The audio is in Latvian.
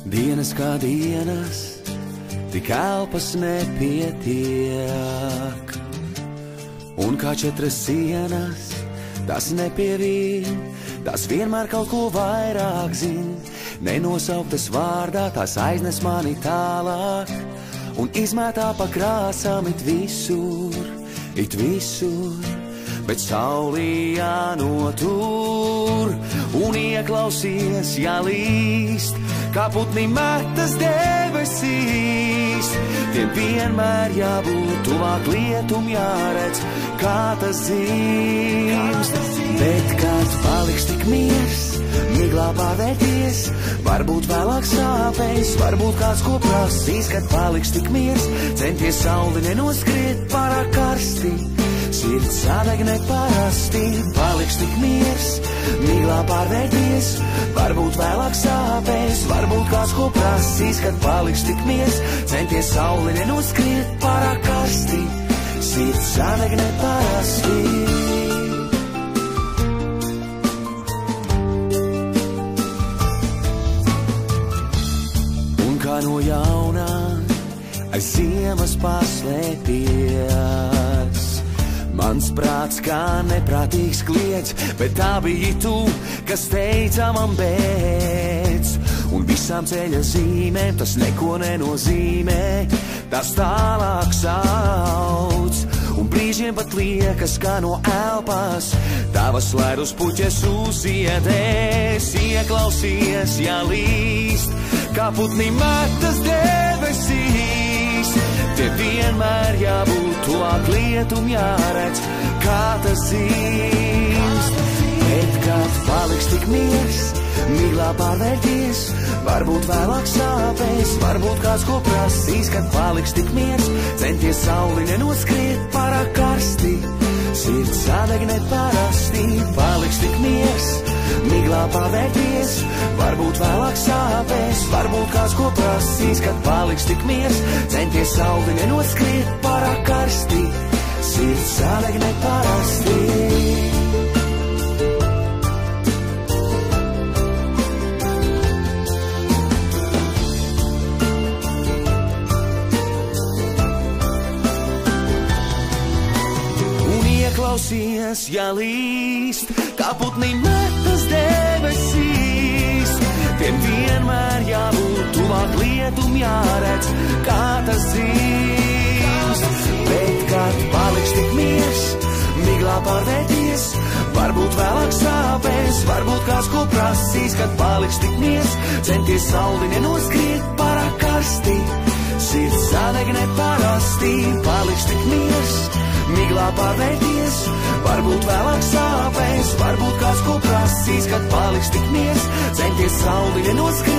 Dienas kā dienas, tik elpas nepietiek. Un kā 4 sienas, tas nepievīn, tas vienmēr kaut ko vairāk zin. Nenosauktas vārdā, tas aiznes mani tālāk un izmētā pa krāsām it visur. Bet saulī jānotur un ieklausies, jālīst, kā putni metas debesīs. Tiem vienmēr jābūt tuvāk lietum, jāredz, kā tas dzīvs. Bet kad paliks tik miers, miglā pārvērties, varbūt vēlāk sāpēs, varbūt kāds ko prasīs. Kad paliks tik miers, centies sauli nenoskriet pārāk karsti. Sirds sadeg neparasti, paliks tik miers, miglā pārvērties, varbūt vēlāk sāpēs, varbūt kāds ko prasīs. Kad paliks tik miers, centies sauli nenoskriet pārāk karsti. Sirds sadeg neparasti. Un kā no jaunā aiz ziemas paslēpies, mans prāts kā neprātīgs kliedz, bet tā biji tu, kas teica man beidz. Un visām ceļa zīmēm tas neko nenozīmē, tas tālāk sauc. Un brīžiem pat liekas, kā no elpas tavas ledus puķes uziedēs. Ieklausies, jālīst, kā putni metas debesīs. Te vienmēr jābūt tuvāk lietum, jāredz, kā tas dzīvs. Bet kad paliks tik miers, miglā pārvērties, varbūt vēlāk sāpēs, varbūt kāds ko prasīs. Kad paliks tik miers, centies sauli nenoskriet pārāk karsti. Sirds sadeg neparasti, paliks tik miers, miglā pārvērties, varbūt vēlāk sāpēs, varbūt kāds ko prasīs. Kad paliks tik miers, centies sauli nenoskriet pārāk karsti. Sirds sadeg neparasti. Ieklausies, jālīst, kā putni metas debesīs. Tiem vienmēr jābūt tuvāk lietum, jāredz, kā tas dzīvs. Bet kad paliks tik miers, miglā pārvērties, varbūt vēlāk sāpēs, varbūt kāds ko prasīs. Kad paliks tik miers, centies sauli nenoskriet pārāk karsti. Sirds sadeg neparasti, paliks tik miers, miglā pārvērties, varbūt vēlāk sāpēs, varbūt kāds ko prasīs. Kad paliks tik miers, centies sauli nenoskriet